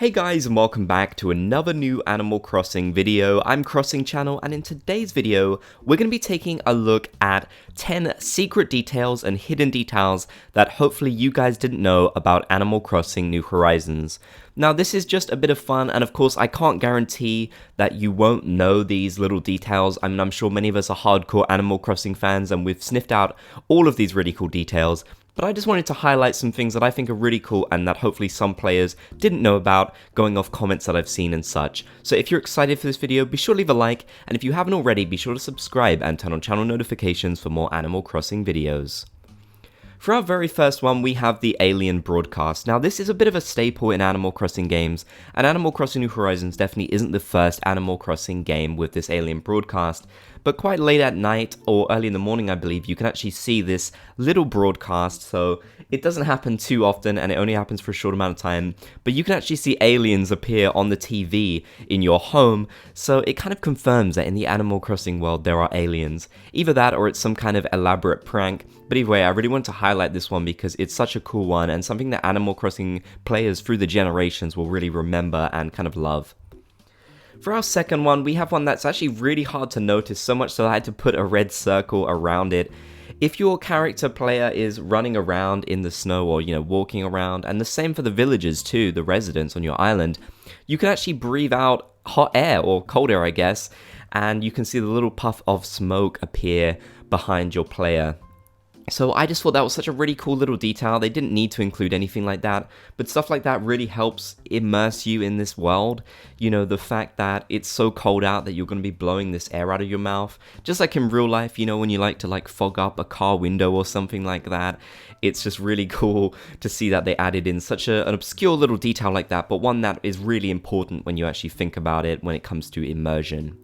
Hey guys, and welcome back to another new Animal Crossing video. I'm Crossing Channel, and in today's video, we're going to be taking a look at 10 secret details and hidden details that hopefully you guys didn't know about Animal Crossing New Horizons. Now, this is just a bit of fun, and of course, I can't guarantee that you won't know these little details. I mean, I'm sure many of us are hardcore Animal Crossing fans, and we've sniffed out all of these really cool details. But I just wanted to highlight some things that I think are really cool and that hopefully some players didn't know about, going off comments that I've seen and such. So if you're excited for this video, be sure to leave a like, and if you haven't already, be sure to subscribe and turn on channel notifications for more Animal Crossing videos. For our very first one, we have the Alien Broadcast. Now, this is a bit of a staple in Animal Crossing games, and Animal Crossing New Horizons definitely isn't the first Animal Crossing game with this Alien Broadcast, but quite late at night, or early in the morning, I believe, you can actually see this little broadcast. So it doesn't happen too often, and it only happens for a short amount of time, but you can actually see aliens appear on the TV in your home, so it kind of confirms that in the Animal Crossing world, there are aliens. Either that, or it's some kind of elaborate prank. But either way, I really want to highlight this one because it's such a cool one, and something that Animal Crossing players through the generations will really remember and kind of love. For our second one, we have one that's actually really hard to notice, so much so I had to put a red circle around it. If your character player is running around in the snow or, walking around, and the same for the villagers too, the residents on your island, you can actually breathe out hot air, or cold air I guess, and you can see the little puff of smoke appear behind your player. So I just thought that was such a really cool little detail. They didn't need to include anything like that, but stuff like that really helps immerse you in this world. The fact that it's so cold out that you're going to be blowing this air out of your mouth. Just like in real life, when you like to fog up a car window or something like that. It's just really cool to see that they added in such an obscure little detail like that, but one that is really important when you actually think about it when it comes to immersion.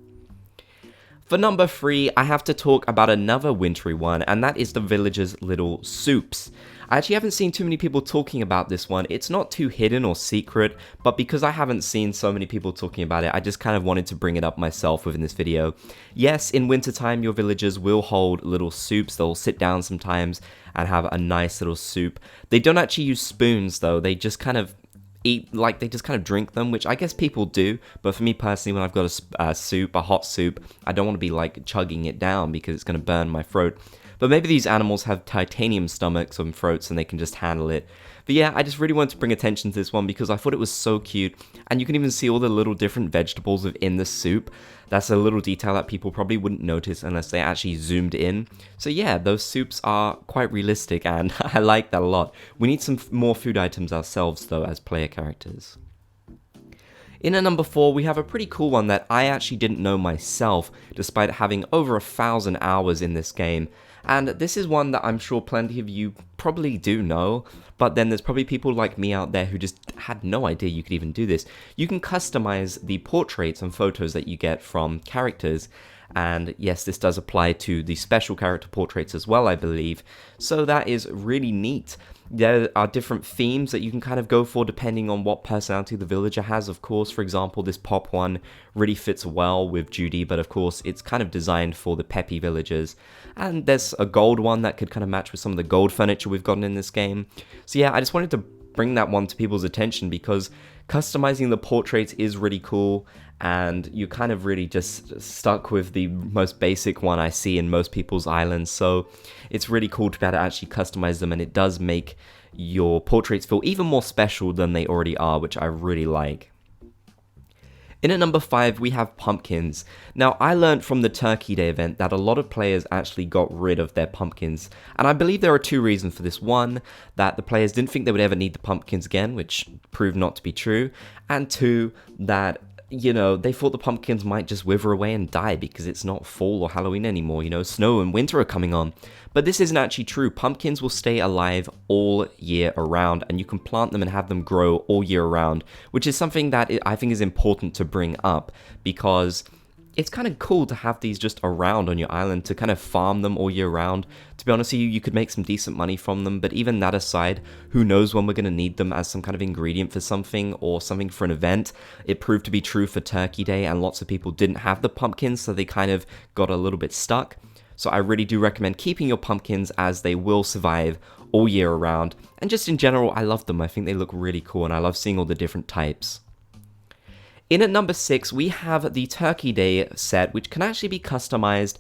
For number 3, I have to talk about another wintry one, and that is the villagers' little soups. I actually haven't seen too many people talking about this one. It's not too hidden or secret, but because I haven't seen so many people talking about it, I just kind of wanted to bring it up myself within this video. Yes, in wintertime, your villagers will hold little soups. They'll sit down sometimes and have a nice little soup. They don't actually use spoons, though. They just kind of they just kind of drink them, which I guess people do, but for me personally, when I've got a hot soup, I don't want to be chugging it down because it's going to burn my throat. But maybe these animals have titanium stomachs and throats and they can just handle it. But yeah, I just really wanted to bring attention to this one because I thought it was so cute, and you can even see all the little different vegetables within the soup. That's a little detail that people probably wouldn't notice unless they actually zoomed in. So yeah, those soups are quite realistic, and I like that a lot. We need some more food items ourselves though as player characters. In at number 4, we have a pretty cool one that I actually didn't know myself, despite having over 1,000 hours in this game. And this is one that I'm sure plenty of you probably do know, but then there's probably people like me out there who just had no idea you could even do this. You can customize the portraits and photos that you get from characters, and yes, this does apply to the special character portraits as well, I believe, so that is really neat. There are different themes that you can kind of go for depending on what personality the villager has, of course. For example, this pop one really fits well with Judy, but of course it's kind of designed for the peppy villagers. And there's a gold one that could kind of match with some of the gold furniture we've gotten in this game. So yeah, I just wanted to bring that one to people's attention because customizing the portraits is really cool, and you kind of really just stuck with the most basic one I see in most people's islands, so it's really cool to be able to actually customize them, and it does make your portraits feel even more special than they already are, which I really like. In at number 5, we have pumpkins. Now, I learned from the Turkey Day event that a lot of players actually got rid of their pumpkins, and I believe there are 2 reasons for this. One, that the players didn't think they would ever need the pumpkins again, which proved not to be true, and 2, that they thought the pumpkins might just wither away and die because it's not fall or Halloween anymore, snow and winter are coming on. But this isn't actually true. Pumpkins will stay alive all year around, and you can plant them and have them grow all year around, which is something that I think is important to bring up because it's kind of cool to have these just around on your island, to kind of farm them all year round. To be honest with you, you could make some decent money from them, but even that aside, who knows when we're going to need them as some kind of ingredient for something or something for an event. It proved to be true for Turkey Day, and lots of people didn't have the pumpkins, so they kind of got a little bit stuck. So I really do recommend keeping your pumpkins, as they will survive all year around. And just in general, I love them. I think they look really cool, and I love seeing all the different types. In at number 6, we have the Turkey Day set, which can actually be customized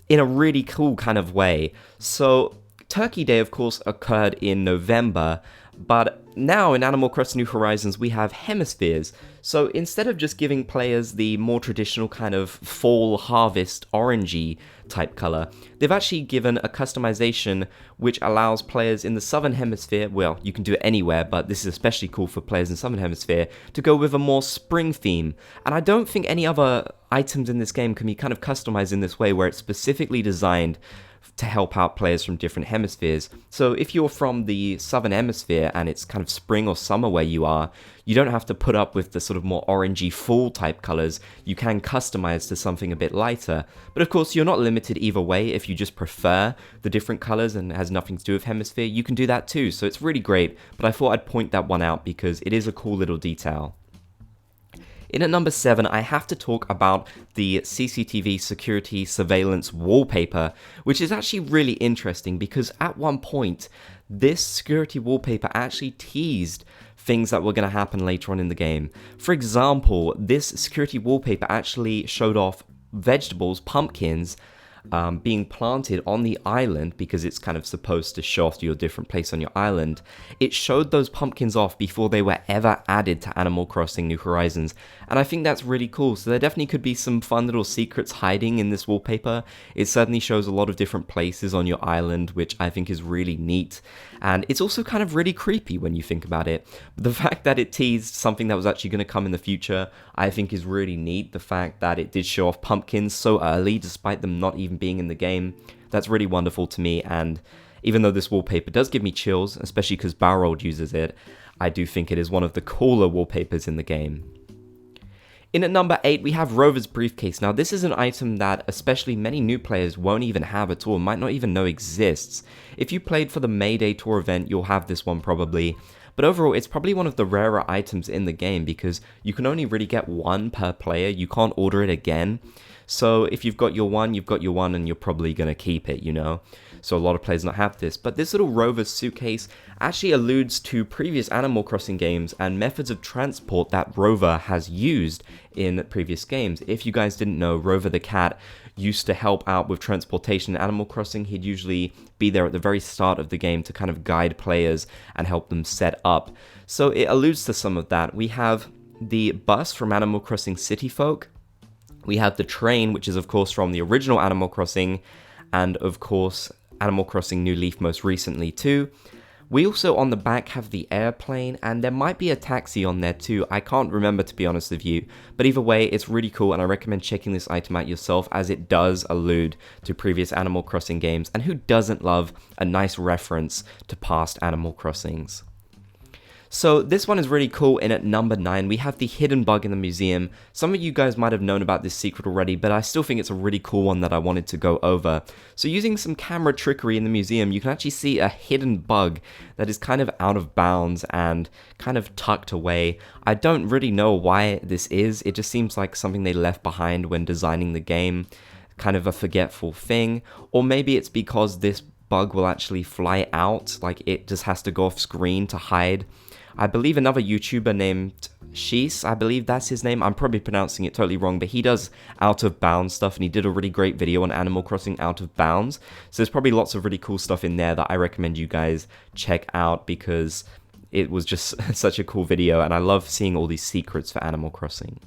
in a really cool kind of way. So Turkey Day, of course, occurred in November, but now in Animal Crossing New Horizons we have hemispheres. So instead of just giving players the more traditional kind of fall harvest orangey type color, they've actually given a customization which allows players in the southern hemisphere, well, you can do it anywhere, but this is especially cool for players in the southern hemisphere, to go with a more spring theme. And I don't think any other items in this game can be kind of customized in this way, where it's specifically designed to help out players from different hemispheres. So if you're from the southern hemisphere and it's kind of spring or summer where you are, you don't have to put up with the sort of more orangey fall type colors. You can customize to something a bit lighter. But of course, you're not limited either way. If you just prefer the different colors and it has nothing to do with hemisphere, you can do that too. So it's really great, but I thought I'd point that one out because it is a cool little detail. In at number 7, I have to talk about the CCTV security surveillance wallpaper, which is actually really interesting because at one point, this security wallpaper actually teased things that were going to happen later on in the game. For example, this security wallpaper actually showed off vegetables, pumpkins, being planted on the island because it's kind of supposed to show off to your different place on your island. It showed those pumpkins off before they were ever added to Animal Crossing New Horizons, and I think that's really cool. So there definitely could be some fun little secrets hiding in this wallpaper. It certainly shows a lot of different places on your island, which I think is really neat, and it's also kind of really creepy when you think about it. But the fact that it teased something that was actually going to come in the future, I think is really neat. The fact that it did show off pumpkins so early, despite them not even being in the game, that's really wonderful to me. And even though this wallpaper does give me chills, especially because Balrog uses it, I do think it is one of the cooler wallpapers in the game. In at number 8, we have Rover's Briefcase. Now, this is an item that especially many new players won't even have at all, might not even know exists. If you played for the May Day Tour event, you'll have this one probably. But overall, it's probably one of the rarer items in the game because you can only really get one per player. You can't order it again. So if you've got your one, you've got your one, and you're probably going to keep it, you know? So a lot of players don't have this. But this little Rover suitcase actually alludes to previous Animal Crossing games and methods of transport that Rover has used in previous games. If you guys didn't know, Rover the cat used to help out with transportation in Animal Crossing. He'd usually be there at the very start of the game to kind of guide players and help them set up. So it alludes to some of that. We have the bus from Animal Crossing City Folk. We have the train, which is of course from the original Animal Crossing, and of course Animal Crossing New Leaf most recently too. We also on the back have the airplane, and there might be a taxi on there too. I can't remember, to be honest with you, but either way it's really cool, and I recommend checking this item out yourself as it does allude to previous Animal Crossing games, and who doesn't love a nice reference to past Animal Crossings. So this one is really cool. In at number 9, we have the hidden bug in the museum. Some of you guys might have known about this secret already, but I still think it's a really cool one that I wanted to go over. So using some camera trickery in the museum, you can actually see a hidden bug that is kind of out of bounds and kind of tucked away. I don't really know why this is. It just seems like something they left behind when designing the game, kind of a forgetful thing. Or maybe it's because this bug will actually fly out, like it just has to go off screen to hide. I believe another YouTuber named Shees, I believe that's his name. I'm probably pronouncing it totally wrong, but he does Out of Bounds stuff, and he did a really great video on Animal Crossing Out of Bounds. So there's probably lots of really cool stuff in there that I recommend you guys check out because it was just such a cool video, and I love seeing all these secrets for Animal Crossing.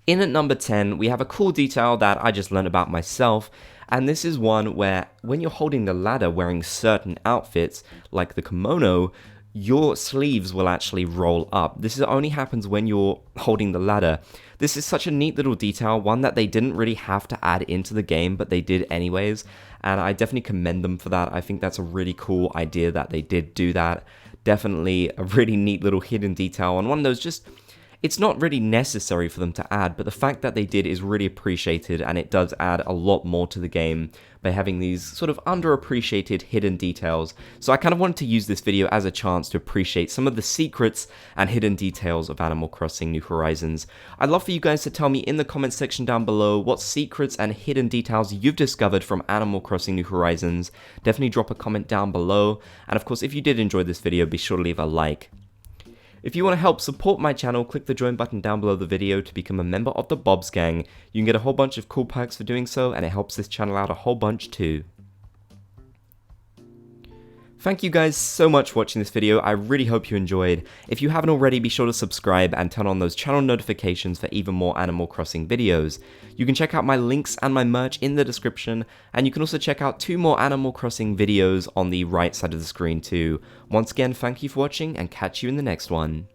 In at number 10, we have a cool detail that I just learned about myself, and this is one where when you're holding the ladder wearing certain outfits, like the kimono, your sleeves will actually roll up. This only happens when you're holding the ladder. This is such a neat little detail, one that they didn't really have to add into the game, but they did anyways, and I definitely commend them for that. I think that's a really cool idea that they did do that. Definitely a really neat little hidden detail, and one of those just, it's not really necessary for them to add, but the fact that they did is really appreciated, and it does add a lot more to the game by having these sort of underappreciated hidden details. So I kind of wanted to use this video as a chance to appreciate some of the secrets and hidden details of Animal Crossing New Horizons. I'd love for you guys to tell me in the comments section down below what secrets and hidden details you've discovered from Animal Crossing New Horizons. Definitely drop a comment down below, and of course if you did enjoy this video, be sure to leave a like. If you want to help support my channel, click the join button down below the video to become a member of the Bobs Gang. You can get a whole bunch of cool perks for doing so, and it helps this channel out a whole bunch too. Thank you guys so much for watching this video. I really hope you enjoyed. If you haven't already, be sure to subscribe and turn on those channel notifications for even more Animal Crossing videos. You can check out my links and my merch in the description, and you can also check out 2 more Animal Crossing videos on the right side of the screen too. Once again, thank you for watching, and catch you in the next one.